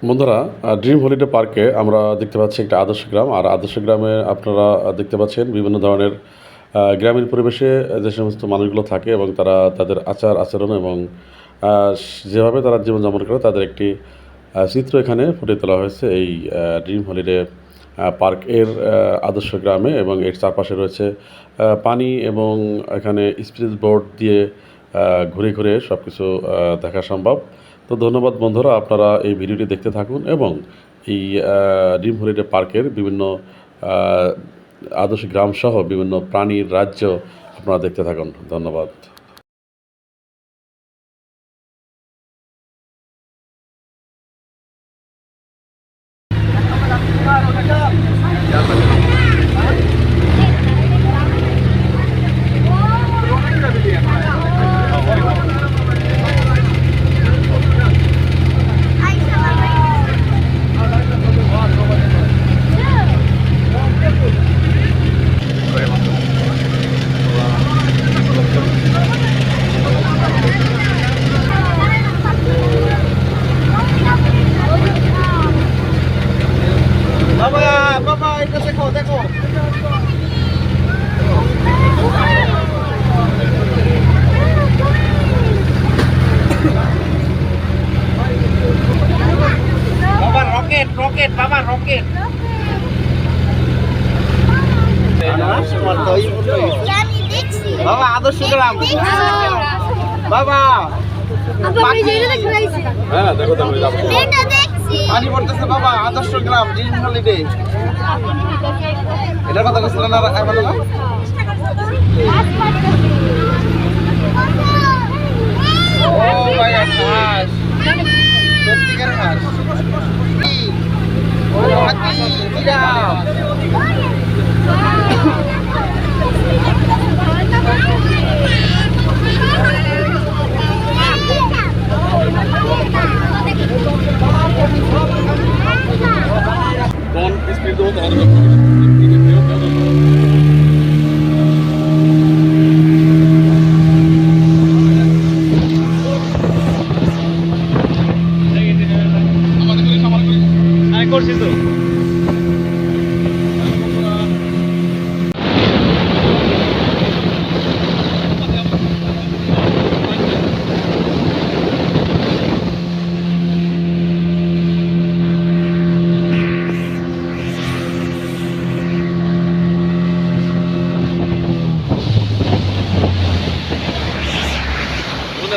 বন্ধুরা, dream holiday পার্কে আমরা দেখতে পাচ্ছি একটা আদর্শ গ্রাম। আর আদর্শ গ্রামে আপনারা দেখতে পাচ্ছেন বিভিন্ন ধরনের গ্রামীণ পরিবেশে যে সমস্ত মানুষগুলো থাকে এবং তারা তাদের আচার-আচরণ এবং যেভাবে তারা জীবনযাপন করে তাদের একটি চিত্র এখানে ফুটিয়ে তোলা হয়েছে এই ড্রিম হলিডে পার্কের আদর্শ গ্রামে। এবং এর চারপাশে রয়েছে পানি এবং এখানে স্পিড বোট দিয়ে ঘুরে ঘুরে সব কিছু দেখা সম্ভব। তো ধন্যবাদ বন্ধুরা, আপনারা এই ভিডিওটি দেখতে থাকুন এবং এই ড্রিম হলিডে পার্কের বিভিন্ন আহ, আদর্শ গ্রামসহ বিভিন্ন প্রাণীর রাজ্য আপনারা দেখতে থাকুন। ধন্যবাদ। বাবা এটা দেখো দেখো বাবা রকেট রকেট বাবা রকেট বাবা আদর্শ গ্রাম বাবা হ্যাঁ দেখো পানি পড়তেছে বাবা আদর্শ গ্রাম ড্রিম হলিডে এটার কথা বলছিলেন না ও ভাই হাঁস সত্যিকার হাঁস ও হাতি জিরাফ কোন স্পিড দেবো তোমাদের করছি তো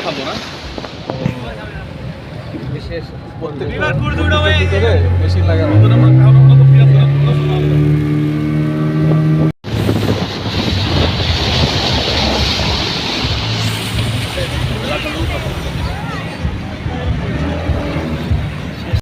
থাকবো না বিশেষ প্রত্যেকটা বেশি লাগে